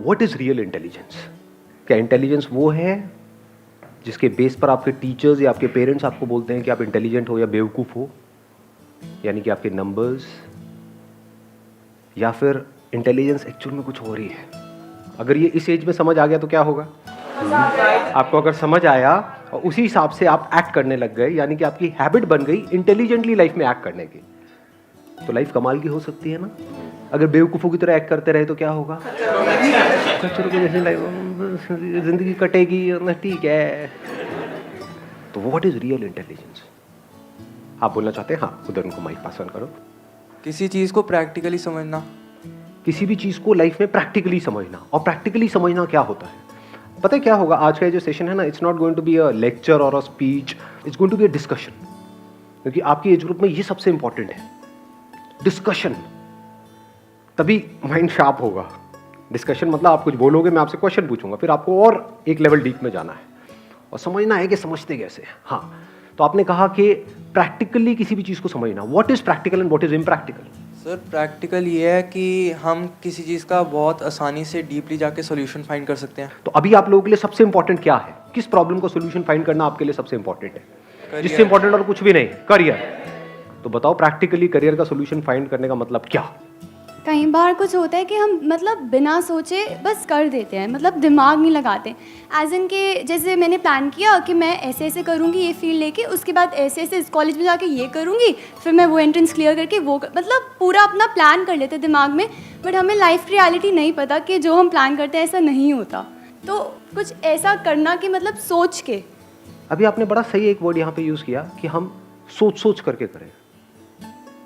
What is real intelligence? क्या intelligence वो है जिसके बेस पर आपके टीचर्स या आपके पेरेंट्स आपको बोलते हैं कि आप इंटेलिजेंट हो या बेवकूफ हो, यानी कि आपके नंबर्स, या फिर इंटेलिजेंस एक्चुअल में कुछ और ही है? अगर ये इस एज में समझ आ गया तो क्या होगा? आपको अगर समझ आया और उसी हिसाब से आप एक्ट करने लग गए, यानी कि आपकी हैबिट बन गई इंटेलिजेंटली लाइफ में एक्ट करने की, तो लाइफ कमाल की हो सकती है ना? अगर बेवकूफों की तरह एक्ट करते रहे तो क्या होगा? जिंदगी कटेगी, ठीक है। तो व्हाट इज रियल इंटेलिजेंस? आप बोलना चाहते हैं? हाँ, उधर उनको माइक पास ऑन करो। किसी चीज़ को प्रैक्टिकली समझना। किसी भी चीज को लाइफ में प्रैक्टिकली समझना। और प्रैक्टिकली समझना क्या होता है? पता है क्या होगा? आज का जो सेशन है ना, it's not going to be a lecture और a speech, it's going to be a discussion. क्योंकि आपकी एज ग्रुप में ये सबसे इंपॉर्टेंट है, डिस्कशन। तभी माइंड शार्प होगा। डिस्कशन मतलब आप कुछ बोलोगे, मैं आपसे क्वेश्चन पूछूंगा, फिर आपको और एक लेवल डीप में जाना है और समझना है कि समझते कैसे। हाँ, तो आपने कहा कि प्रैक्टिकली किसी भी चीज को समझना। What is practical and what is impractical? Sir, practical ये है कि हम किसी चीज़ का बहुत आसानी से डीपली जाके सॉल्यूशन फाइंड कर सकते हैं। तो अभी आप लोगों के लिए सबसे इंपॉर्टेंट क्या है? किस प्रॉब्लम को सॉल्यूशन फाइंड करना आपके लिए सबसे इंपॉर्टेंट है? जिससे इंपॉर्टेंट और कुछ भी नहीं, करियर। तो बताओ, प्रैक्टिकली करियर का सॉल्यूशन फाइंड करने का मतलब क्या? कई बार कुछ होता है कि हम मतलब बिना सोचे बस कर देते हैं, मतलब दिमाग नहीं लगाते। एज इन के जैसे मैंने प्लान किया कि मैं ऐसे ऐसे करूँगी ये फील्ड लेके, उसके बाद ऐसे ऐसे इस कॉलेज में जाके ये करूँगी, फिर मैं वो एंट्रेंस क्लियर करके मतलब पूरा अपना प्लान कर लेते हैं दिमाग में। बट हमें लाइफ रियलिटी नहीं पता कि जो हम प्लान करते हैं ऐसा नहीं होता। तो कुछ ऐसा करना कि मतलब सोच के। अभी आपने बड़ा सही एक वर्ड यहाँ पे यूज किया कि हम सोच सोच करके करें।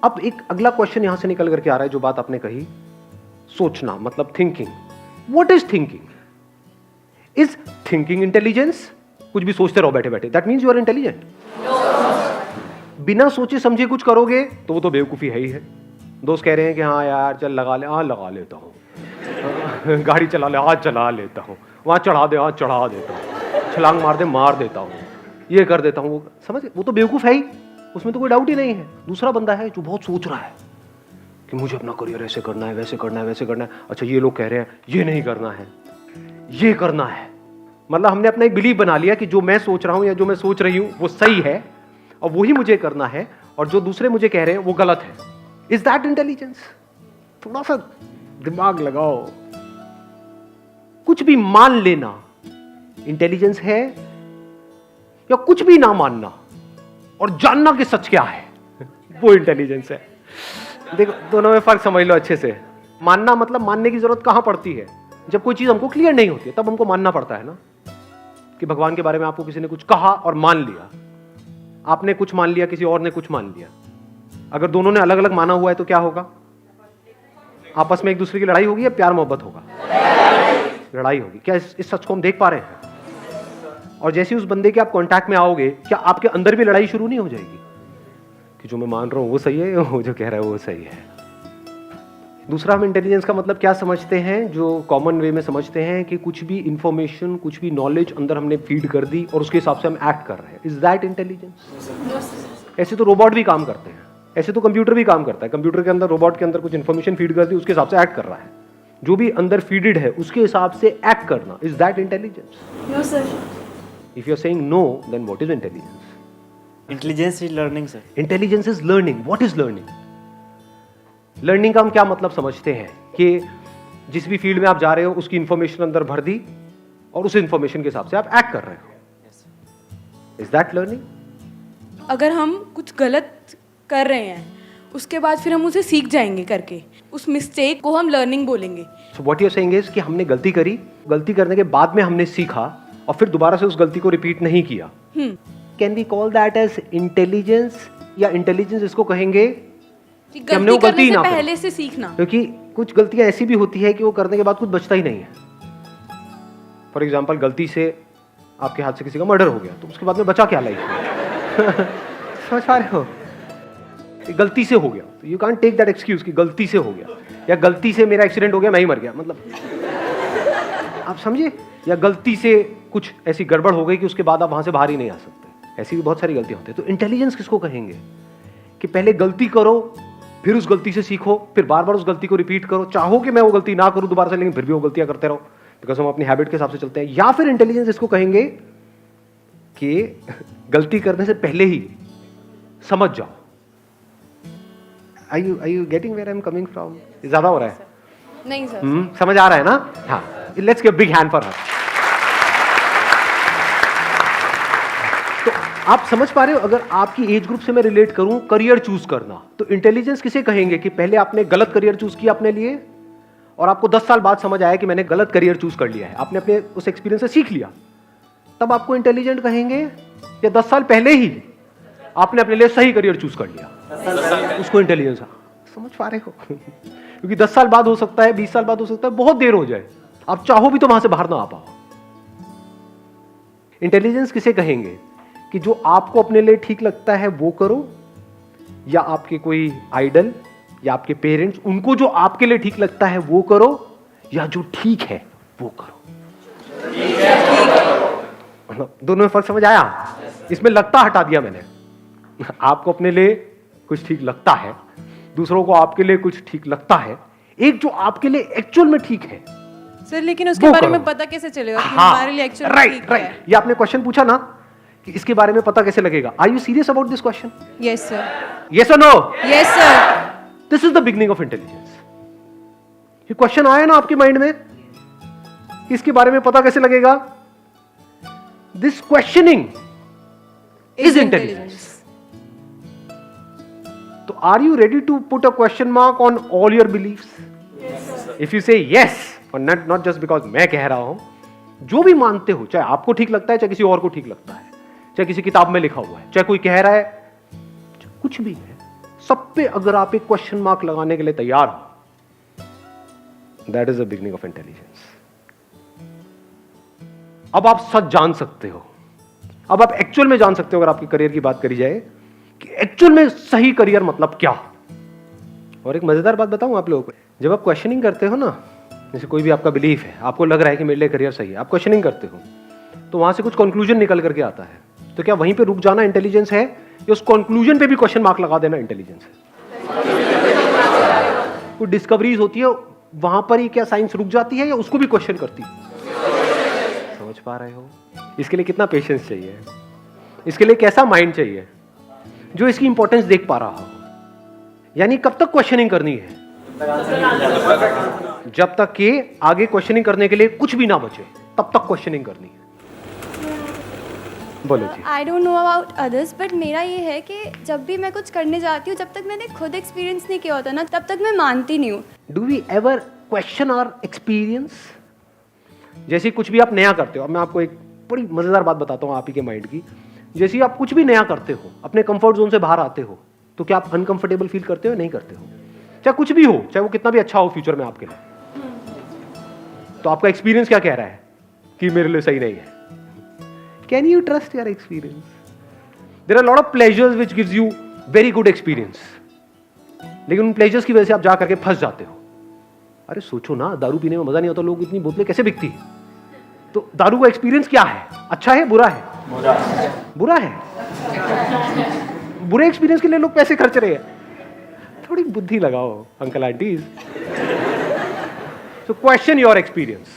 अब एक अगला क्वेश्चन यहां से निकल करके आ रहा है, जो बात आपने कही, सोचना मतलब thinking. What is thinking? Is thinking intelligence? कुछ भी सोचते रहो बैठे बैठे, that means you are intelligent. बिना सोचे समझे कुछ करोगे तो वो तो बेवकूफी है ही है। दोस्त कह रहे हैं कि हाँ यार चल लगा ले, हाँ लगा लेता हूँ। गाड़ी चला ले, हाँ चला लेता हूँ। वहां चढ़ा दे, हाँ चढ़ा देता हूँ। छलांग मार दे, मार देता हूँ। ये कर देता हूँ, वो समझ, वो तो बेवकूफ है ही, उसमें तो कोई डाउट ही नहीं है। दूसरा बंदा है जो बहुत सोच रहा है कि मुझे अपना करियर ऐसे करना है, वैसे करना है, वैसे करना है। अच्छा, ये लोग कह रहे हैं ये नहीं करना है, ये करना है। मतलब हमने अपना एक बिलीव बना लिया कि जो मैं सोच रहा हूं या जो मैं सोच रही हूं वो सही है और वही मुझे करना है, और जो दूसरे मुझे कह रहे हैं वो गलत है। Is that intelligence? थोड़ा सा दिमाग लगाओ। कुछ भी मान लेना इंटेलिजेंस है, या कुछ भी ना मानना और जानना कि सच क्या है, वो इंटेलिजेंस है। देखो, दोनों में फर्क समझ लो अच्छे से। मानना मतलब मानने की जरूरत कहां पड़ती है? जब कोई चीज हमको क्लियर नहीं होती है तब हमको मानना पड़ता है ना। कि भगवान के बारे में आपको किसी ने कुछ कहा और मान लिया, आपने कुछ मान लिया, किसी और ने कुछ मान लिया। अगर दोनों ने अलग अलग माना हुआ है तो क्या होगा? आपस में एक दूसरे की लड़ाई होगी या प्यार मोहब्बत होगा? लड़ाई होगी। क्या इस सच को हम देख पा रहे हैं? और जैसे उस बंदे के आप कांटेक्ट में आओगे, क्या आपके अंदर भी लड़ाई शुरू नहीं हो जाएगी कि जो मैं मान रहा हूं वो सही है, वो जो कह रहा है वो सही है? दूसरा, हम इंटेलिजेंस का मतलब क्या समझते हैं, जो कॉमन वे में समझते हैं कि कुछ भी इंफॉर्मेशन, कुछ भी नॉलेज अंदर हमने फीड कर दी और उसके हिसाब से हम एक्ट कर रहे हैं। Is that intelligence? ऐसे तो रोबोट भी काम करते हैं, ऐसे तो कंप्यूटर भी काम करता है। कंप्यूटर के अंदर, रोबोट के अंदर कुछ इंफॉर्मेशन फीड कर दी, उसके हिसाब से एक्ट कर रहा है। जो भी अंदर फीडेड है उसके हिसाब से एक्ट करना, is that intelligence? No sir. If you're saying no, then what is intelligence? Intelligence is learning, sir. Intelligence is learning. What is learning? Learning का हम क्या मतलब समझते हैं कि जिस भी फील्ड में आप जा रहे हो उसकी इंफॉर्मेशन अंदर भर दी और उस इंफॉर्मेशन के हिसाब से आप एक्ट कर रहे हो। Is that learning? अगर हम कुछ गलत कर रहे हैं उसके बाद फिर हम उसे सीख जाएंगे करके, उस मिस्टेक को हम लर्निंग बोलेंगे। So what you're saying is कि हमने गलती करी, गलती करने के बाद में हमने सीखा और फिर दोबारा से उस गलती को रिपीट नहीं किया। Can we call that as intelligence? या इंटेलिजेंस इसको कहेंगे कि हमने वो गलती ना पहले से सीखना। क्योंकि कुछ गलतियां ऐसी भी होती है कि वो करने के बाद कुछ बचता ही नहीं है। फॉर एग्जाम्पल, गलती से आपके हाथ से किसी का मर्डर हो गया तो उसके बाद में बचा क्या लाइफ में? समझ पा रहे हो? गलती से हो गया तो you can't take that excuse कि गलती से हो गया, या गलती से मेरा एक्सीडेंट हो गया मैं ही मर गया, मतलब आप समझे? या गलती से कुछ ऐसी गड़बड़ हो गई कि उसके बाद आप वहां से बाहर ही नहीं आ सकते। ऐसी भी बहुत सारी गलतियां होती है। तो इंटेलिजेंस किसको कहेंगे? कि पहले गलती करो फिर उस गलती से सीखो, फिर बार बार उस गलती को रिपीट करो, चाहो कि मैं वो गलती ना करूं दोबारा से, लेकिन फिर भी वो गलतियां करते रहो, बिकॉज हम अपनी हैबिट के हिसाब से चलते हैं। या फिर इंटेलिजेंस इसको कहेंगे कि गलती करने से पहले ही समझ जाओ। Are you getting where I'm coming from? ज्यादा हो रहा है? नहीं सर। समझ आ रहा है ना? हाँ, let's give big hand for her. तो आप समझ पा रहे हो, अगर आपकी एज ग्रुप से मैं रिलेट करूं, करियर चूज करना, तो इंटेलिजेंस किसे कहेंगे कि पहले आपने गलत करियर चूज किया अपने लिए और आपको 10 साल बाद समझ आया कि मैंने गलत करियर चूज कर लिया है, आपने अपने उस एक्सपीरियंस से सीख लिया, तब आपको इंटेलिजेंट कहेंगे? या 10 साल पहले ही आपने अपने लिए सही करियर चूज कर लिया, उसको इंटेलिजेंस? समझ पा रहे हो? क्योंकि 10 साल बाद हो सकता है, 20 साल बाद हो सकता है, बहुत देर हो जाए, आप चाहो भी तो वहां से बाहर ना आ पाओ। इंटेलिजेंस किसे कहेंगे कि जो आपको अपने लिए ठीक लगता है वो करो, या आपके कोई आइडल या आपके पेरेंट्स, उनको जो आपके लिए ठीक लगता है वो करो, या जो ठीक है वो करो। दोनों में फर्क समझ आया? इसमें लगता हटा दिया मैंने। आपको अपने लिए कुछ ठीक लगता है, दूसरों को आपके लिए कुछ ठीक लगता है, एक जो आपके लिए एक्चुअल में ठीक है सर, लेकिन उसके बारे में पता कैसे चलेगा कि हमारे लिए एक्चुअली ठीक है? ये आपने क्वेश्चन पूछा ना कि इसके बारे में पता कैसे लगेगा। Are you serious about this question? Yes sir. Yes और no? Yes sir. This is the beginning of intelligence. ये क्वेश्चन आया ना आपके माइंड में, इसके बारे में पता कैसे लगेगा? This questioning is intelligence. तो are you ready to put a question mark on all your beliefs? If you say yes, और नॉट जस्ट बिकॉज मैं कह रहा हूं, जो भी मानते हो, चाहे आपको ठीक लगता है, चाहे किसी और को ठीक लगता है, चाहे किसी किताब में लिखा हुआ है, चाहे कोई कह रहा है, कुछ भी है, सब पे अगर आप एक क्वेश्चन मार्क लगाने के लिए तैयार हो, that is the beginning of intelligence. अब आप सच जान सकते हो, अब आप एक्चुअल में जान सकते हो, अगर आपकी करियर की बात करी जाए कि एक्चुअल में सही करियर मतलब क्या। और एक मजेदार बात बताऊं आप लोगों को, जब आप क्वेश्चनिंग करते हो ना, जैसे कोई भी आपका बिलीफ है, आपको लग रहा है कि मेरे लिए करियर सही है, आप क्वेश्चनिंग करते हो, तो वहां से कुछ कंक्लूजन निकल करके आता है, तो क्या वहीं पे रुक जाना इंटेलिजेंस है, या उस कंक्लूजन पे भी क्वेश्चन मार्क लगा देना इंटेलिजेंस है? कुछ डिस्कवरीज होती है वहां पर ही, क्या साइंस रुक जाती है या उसको भी क्वेश्चन करती है? समझ पा रहे हो? इसके लिए कितना पेशेंस चाहिए, इसके लिए कैसा माइंड चाहिए जो इसकी इंपॉर्टेंस देख पा रहा हो। यानी कब तक क्वेश्चनिंग करनी है? जब तक कि आगे क्वेश्चनिंग करने के लिए कुछ भी ना बचे, तब तक क्वेश्चनिंग करनी है। बोलो जी। I don't know about others, but मेरा ये है कि जब भी मैं कुछ करने जाती हूँ, जब तक मैंने खुद एक्सपीरियंस नहीं किया होता ना, तब तक मैं मानती नहीं हूँ। Do we ever question our experience? जैसे कुछ भी आप नया करते हो, अब मैं आपको एक बड़ी मजेदार बात बताता हूँ आप ही के माइंड की। जैसे आप कुछ भी नया करते हो, अपने कंफर्ट जोन से बाहर आते हो, तो क्या आप अनकंफर्टेबल फील करते हो? नहीं करते हो। चाहे कुछ भी हो, चाहे वो कितना भी अच्छा हो फ्यूचर में आपके लिए, तो आपका एक्सपीरियंस क्या कह रहा है कि मेरे लिए सही नहीं है? Can you trust your experience? There are lot of pleasures which gives you very good experience, लेकिन उन प्लेजर्स की वजह से आप जा करके फंस जाते हो। अरे सोचो ना, दारू पीने में मजा नहीं आता, लोग इतनी बोतलें कैसे बिकती है? तो दारू का एक्सपीरियंस क्या है? अच्छा है, बुरा है? बुरा है। बुरे एक्सपीरियंस के लिए लोग पैसे खर्च रहे हैं। थोड़ी बुद्धि लगाओ uncle aunties. So question your experience,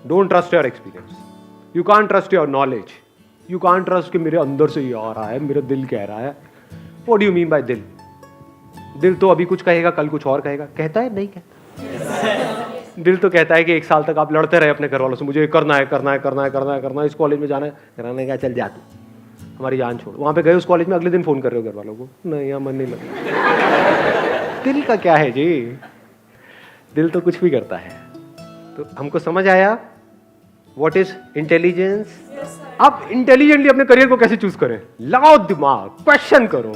don't trust your experience. You can't trust your knowledge, you can't trust कि मेरे अंदर से ये आ रहा है, मेरा दिल कह रहा है। What do you mean by दिल? दिल तो अभी कुछ कहेगा, कल कुछ और कहेगा। कहता है? नहीं कहता। दिल तो कहता है कि 1 साल तक आप लड़ते रहे अपने घर वालों से, मुझे करना है, करना है, करना है, करना है, करना है, इस कॉलेज में जाना है, कराने का, चल जा तू, हमारी जान छोड़। वहां पे गए उस कॉलेज में, अगले दिन फोन कर रहे हो घर वालों को, नहीं यहाँ मन नहीं लगता। दिल का क्या है जी? दिल तो कुछ भी करता है। तो हमको समझ आया व्हाट इज इंटेलिजेंस। अब इंटेलिजेंटली अपने करियर को कैसे चूज करें? लगाओ दिमाग, क्वेश्चन करो।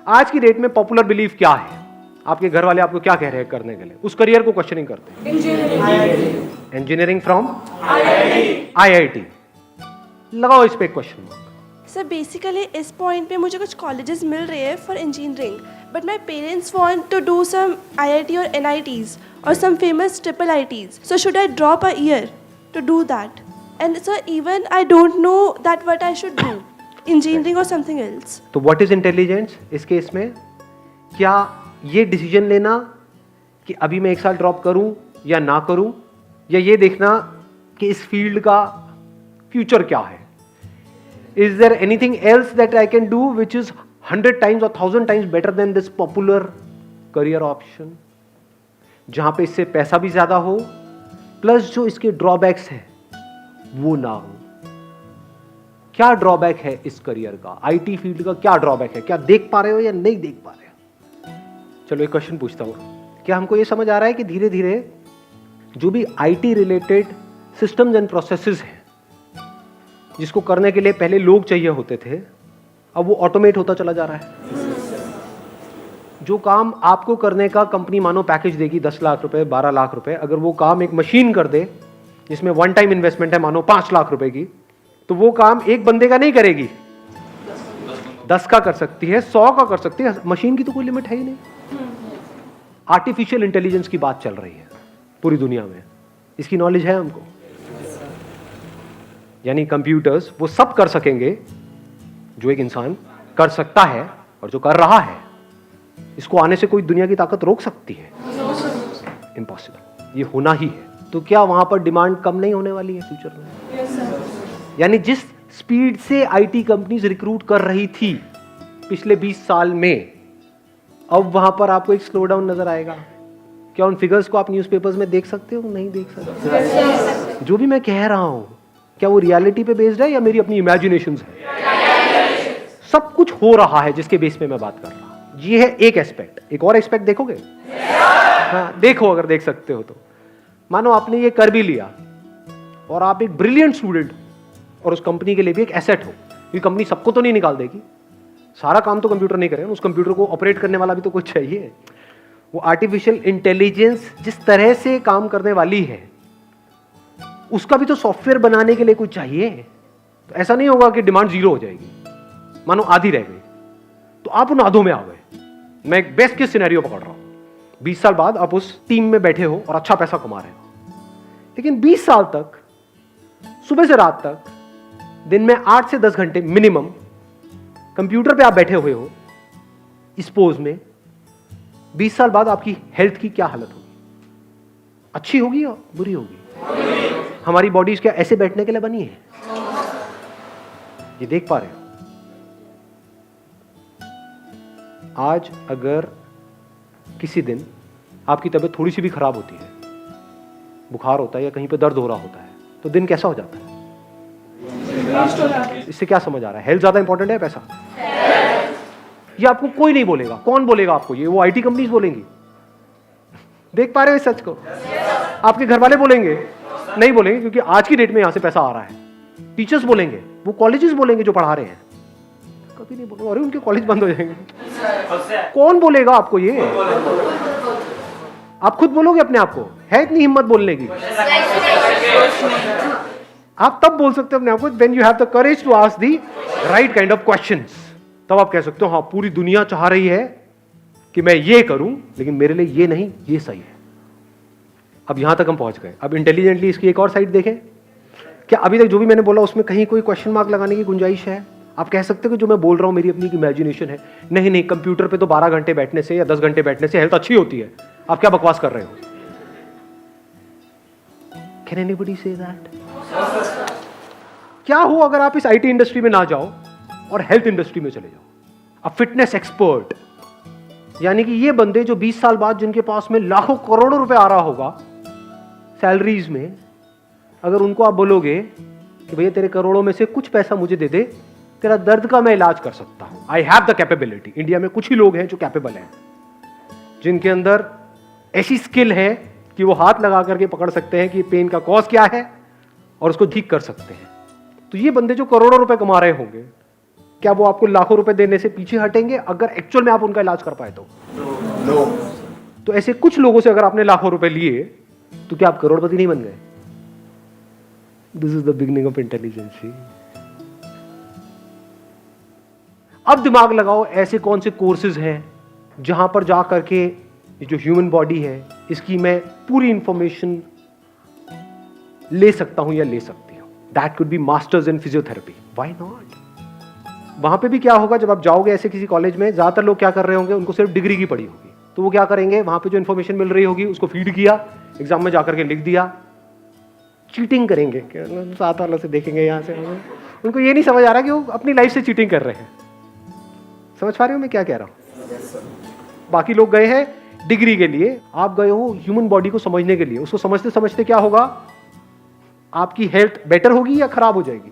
आज की डेट में पॉपुलर बिलीफ क्या है? आपके घर वाले आपको क्या कह रहे हैं करने के लिए? उस करियर को क्वेश्चनिंग करते हैं। Engineering from IIT। लगाओ इस पे क्वेश्चन मार्क। सर बेसिकली इस पॉइंट पे मुझे कुछ कॉलेजेस मिल रहे हैं for engineering, but my parents want to do some IIT और NITs और some famous triple ITs, so should I drop a year to do that? And sir even I don't know that what I should do, engineering और something else. तो what is intelligence इस case में? क्या ये decision लेना कि अभी मैं 1 साल ड्रॉप करूं या ना करूं, या ये देखना कि इस फील्ड का फ्यूचर क्या है. Is there anything else that I can do which is 100 times or 1000 times better than this popular career option, जहां पे इससे पैसा भी ज्यादा हो प्लस जो इसके ड्रॉबैक्स हैं वो ना हो. क्या ड्रॉबैक है इस करियर का, आईटी फील्ड का क्या ड्रॉबैक है, क्या देख पा रहे हो या नहीं देख पा रहे हो? चलो एक क्वेश्चन पूछता हूं, क्या हमको ये समझ आ रहा है कि धीरे धीरे जो भी IT related systems and processes हैं जिसको करने के लिए पहले लोग चाहिए होते थे, अब वो ऑटोमेट होता चला जा रहा है. जो काम आपको करने का कंपनी मानो पैकेज देगी 10 लाख रुपए, 12 लाख रुपए, अगर वो काम एक मशीन कर दे जिसमें वन टाइम इन्वेस्टमेंट है मानो 5 लाख रुपए की, तो वो काम एक बंदे का नहीं करेगी, 10 का कर सकती है, 100 का कर सकती है. मशीन की तो कोई लिमिट है ही नहीं. आर्टिफिशियल इंटेलिजेंस की बात चल रही है पूरी दुनिया में, इसकी नॉलेज है हमको. यानी कंप्यूटर्स वो सब कर सकेंगे जो एक इंसान कर सकता है और जो कर रहा है. इसको आने से कोई दुनिया की ताकत रोक सकती है? इम्पॉसिबल. ये होना ही है. तो क्या वहां पर डिमांड कम नहीं होने वाली है फ्यूचर में? यानी जिस स्पीड से आईटी कंपनीज रिक्रूट कर रही थी पिछले 20 साल में, अब वहां पर आपको एक स्लो डाउन नजर आएगा. क्या उन फिगर्स को आप न्यूज़पेपर्स में देख सकते हो? नहीं देख सकते. जो भी मैं कह रहा हूं क्या वो रियलिटी पे बेस्ड है या मेरी अपनी इमेजिनेशंस है? सब कुछ हो रहा है जिसके बेस पे मैं बात कर रहा हूं. ये है एक एस्पेक्ट. एक और एस्पेक्ट देखोगे? हाँ देखो, अगर देख सकते हो तो. मानो आपने ये कर भी लिया और आप एक ब्रिलियंट स्टूडेंट और उस कंपनी के लिए भी एक एसेट हो. ये कंपनी सबको तो नहीं निकाल देगी, सारा काम तो कंप्यूटर नहीं करेगा, उस कंप्यूटर को ऑपरेट करने वाला भी तो कुछ चाहिए. वो आर्टिफिशियल इंटेलिजेंस जिस तरह से काम करने वाली है उसका भी तो सॉफ्टवेयर बनाने के लिए कुछ चाहिए. तो ऐसा नहीं होगा कि डिमांड 0 हो जाएगी, मानो आधी रह गई तो आप उन आधों में आ गए. मैं एक बेस्ट केस सिनेरियो पकड़ रहा हूं. 20 साल बाद आप उस टीम में बैठे हो और अच्छा पैसा कमा रहे हो, लेकिन 20 साल तक सुबह से रात तक दिन में 8 से 10 घंटे मिनिमम कंप्यूटर पे आप बैठे हुए हो इस पोज में. 20 साल बाद आपकी हेल्थ की क्या हालत होगी? अच्छी होगी या बुरी होगी? हमारी बॉडीज क्या ऐसे बैठने के लिए बनी है? ये देख पा रहे हो? आज अगर किसी दिन आपकी तबीयत थोड़ी सी भी खराब होती है, बुखार होता है या कहीं पे दर्द हो रहा होता है, तो दिन कैसा हो जाता है? इससे क्या समझ आ रहा है? हेल्थ ज्यादा इंपॉर्टेंट है पैसा? ये आपको कोई नहीं बोलेगा. कौन बोलेगा आपको? ये वो आईटी कंपनीज बोलेंगी. देख पा रहे हो इस सच को? आपके घर वाले बोलेंगे? नहीं बोलेंगे, क्योंकि आज की डेट में यहां से पैसा आ रहा है. टीचर्स बोलेंगे, वो कॉलेजेस बोलेंगे जो पढ़ा रहे हैं. कभी नहीं बोलेंगे अरे उनके कॉलेज बंद हो जाएंगे. कौन बोलेगा आपको ये? आप खुद बोलोगे अपने आप को? है इतनी हिम्मत बोलने की? आप तब बोल सकते हो अपने आप को when you have the courage to ask the right kind of questions. तब आप कह सकते हो हाँ पूरी दुनिया चाह रही है कि मैं ये करूं, लेकिन मेरे लिए ये नहीं, ये सही है. अब यहां तक हम पहुंच गए. अब इंटेलिजेंटली इसकी एक और साइड देखें. क्या अभी तक जो भी मैंने बोला उसमें कहीं कोई क्वेश्चन मार्क लगाने की गुंजाइश है? आप कह सकते हो कि जो मैं बोल रहा हूं मेरी अपनी इमेजिनेशन है? नहीं नहीं, कंप्यूटर पे तो 12 घंटे बैठने से या 10 घंटे बैठने से हेल्थ अच्छी होती है. आप क्या बकवास कर रहे हो? Can anybody say that? क्या हो अगर आप इस आईटी इंडस्ट्री में ना जाओ और हेल्थ इंडस्ट्री में चले जाओ? अ फिटनेस एक्सपर्ट, यानी कि ये बंदे जो 20 साल बाद जिनके पास में लाखों करोड़ों रुपए आ रहा होगा सैलरीज में, अगर उनको आप बोलोगे कि भैया तेरे करोड़ों में से कुछ पैसा मुझे दे दे, तेरा दर्द का मैं इलाज कर सकता हूं, I have the capability. India में कुछ ही लोग हैं जो कैपेबल हैं, जिनके अंदर ऐसी स्किल है कि वो हाथ लगा करके पकड़ सकते हैं कि पेन का कॉज क्या है और उसको ठीक कर सकते हैं. तो ये बंदे जो करोड़ों रुपए कमा रहे होंगे, क्या वो आपको लाखों रुपए देने से पीछे हटेंगे अगर एक्चुअल में आप उनका इलाज कर पाए तो? नो. तो ऐसे कुछ लोगों से अगर आपने लाखों रुपए लिए तो क्या आप करोड़पति नहीं बन गए? This is the beginning of intelligence. अब दिमाग लगाओ ऐसे कौन से कोर्सेज हैं जहां पर जा करके जो ह्यूमन बॉडी है इसकी मैं पूरी इंफॉर्मेशन ले सकता हूं या ले सकती हूं. That could be masters in physiotherapy. Why not? वहां पे भी क्या होगा जब आप जाओगे ऐसे किसी कॉलेज में, ज्यादातर लोग क्या कर रहे होंगे, उनको सिर्फ डिग्री की पड़ी होगी. तो वो क्या करेंगे, वहां पे जो इन्फॉर्मेशन मिल रही होगी उसको फीड किया, एग्जाम में जाकर के लिख दिया, चीटिंग करेंगे, साथ वालों से देखेंगे यहाँ से। उनको ये नहीं समझ आ रहा कि वो अपनी लाइफ से चीटिंग कर रहे हैं। समझ पा रहे हो मैं क्या कह रहा हूँ? बाकी लोग गए हैं डिग्री के लिए, आप गए हो ह्यूमन बॉडी को समझने के लिए। उसको समझते समझते क्या होगा, आपकी हेल्थ बेटर होगी या खराब हो जाएगी?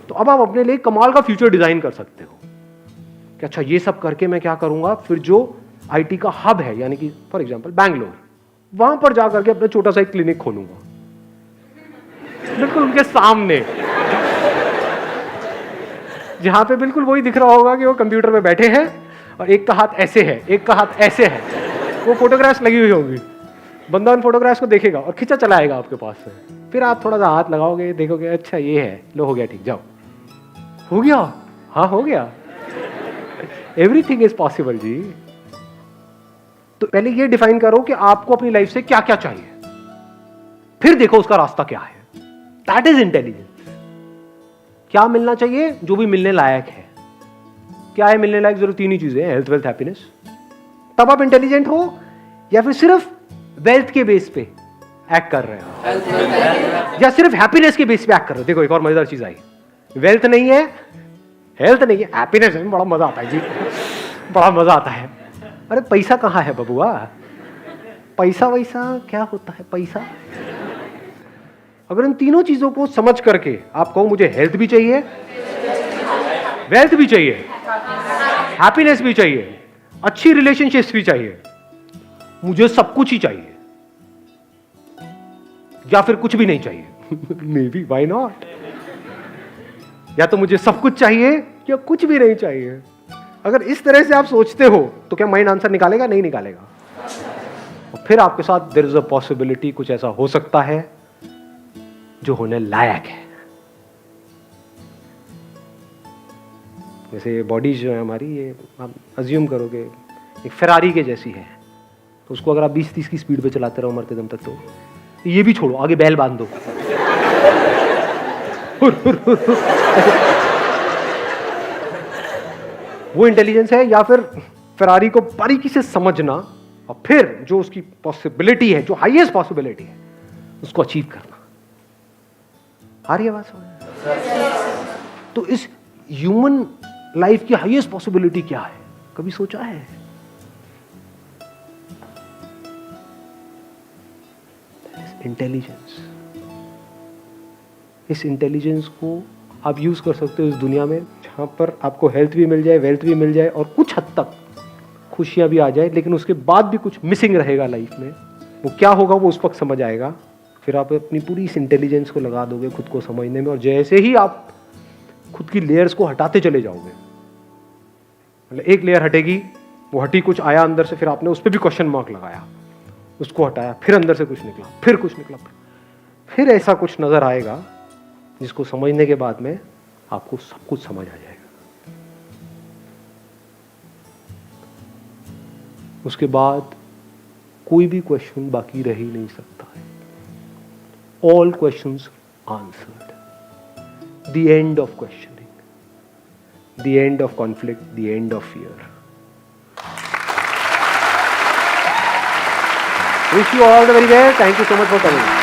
तो अब आप अपने लिए कमाल का फ्यूचर डिजाइन कर सकते हो कि अच्छा ये सब करके मैं क्या करूंगा, फिर जो आईटी का हब है यानी कि फॉर एग्जांपल बैंगलोर, वहां पर जाकर के अपना छोटा सा एक क्लिनिक खोलूंगा, बिल्कुल उनके सामने, जहां पे बिल्कुल वही दिख रहा होगा कि वो कंप्यूटर पे बैठे हैं और एक का हाथ ऐसे है, एक का हाथ ऐसे है, वो फोटोग्राफ्स लगी हुई होंगी, बंदा उन फोटोग्राफ्स को देखेगा और खींचा चला आएगा आपके पास से। फिर आप थोड़ा सा हाथ लगाओगे, देखोगे अच्छा ये है, लो हो गया, ठीक, जाओ, हो गया, हाँ हो गया। एवरीथिंग इज पॉसिबल जी। तो पहले ये डिफाइन करो कि आपको अपनी लाइफ से क्या क्या चाहिए, फिर देखो उसका रास्ता क्या है। That is intelligence. क्या मिलना चाहिए, जो भी मिलने लायक है। क्या है मिलने लायक? जरूर तीन ही चीजें हैं, हेल्थ, वेल्थ, हैप्पीनेस। तब आप इंटेलिजेंट हो, या फिर सिर्फ वेल्थ के बेस पे एक्ट कर रहे हो, या सिर्फ हैप्पीनेस के बेस पे एक्ट कर रहे हो। देखो एक और मजेदार चीज आई, वेल्थ नहीं है, हेल्थ नहीं है, हैप्पीनेस है, बड़ा मजा आता है जी, बड़ा मजा आता है। अरे पैसा कहाँ है बबुआ? पैसा वैसा क्या होता है पैसा? अगर इन तीनों चीजों को समझ करके आप कहो मुझे हेल्थ भी चाहिए, वेल्थ भी चाहिए, हैप्पीनेस भी चाहिए, अच्छी रिलेशनशिप्स भी चाहिए, मुझे सब कुछ ही चाहिए, या फिर कुछ भी नहीं चाहिए, मे बी व्हाई नॉट। या तो मुझे सब कुछ चाहिए या कुछ भी नहीं चाहिए। अगर इस तरह से आप सोचते हो तो क्या माइंड आंसर निकालेगा? नहीं निकालेगा। और फिर आपके साथ देयर इज अ पॉसिबिलिटी, कुछ ऐसा हो सकता है जो होने लायक है। जैसे बॉडी जो है हमारी, ये आप अज्यूम करोगे एक फेरारी के जैसी है, तो उसको अगर आप 20-30 की स्पीड पे चलाते रहो मरते दम तक, तो ये भी छोड़ो, आगे बैल बांध दो, वो इंटेलिजेंस है। या फिर फेरारी को बारीकी से समझना और फिर जो उसकी पॉसिबिलिटी है, जो हाईएस्ट पॉसिबिलिटी है, उसको अचीव करना। आ रही है बात समझ? तो इस ह्यूमन लाइफ की हाईएस्ट पॉसिबिलिटी क्या है, कभी सोचा है? इंटेलिजेंस। इस इंटेलिजेंस को आप यूज कर सकते हो इस दुनिया में, जहां पर आपको हेल्थ भी मिल जाए, वेल्थ भी मिल जाए और कुछ हद तक खुशियां भी आ जाए, लेकिन उसके बाद भी कुछ मिसिंग रहेगा लाइफ में। वो क्या होगा वो उस वक्त समझ आएगा। फिर आप अपनी पूरी इस इंटेलिजेंस को लगा दोगे खुद को समझने में, और जैसे ही आप खुद की लेयर्स को हटाते चले जाओगे, मतलब एक लेयर हटेगी, वो हटी, कुछ आया अंदर से, फिर आपने उस पर भी क्वेश्चन मार्क लगाया, उसको हटाया, फिर अंदर से कुछ निकला, फिर कुछ निकला, फिर ऐसा कुछ नजर आएगा जिसको समझने के बाद में आपको सब कुछ समझ आ जाएगा। उसके बाद कोई भी क्वेश्चन बाकी रह ही नहीं सकता है। All questions answered, the end of questioning, the end of conflict, the end of fear. Wish you all the very best. Thank you so much for coming.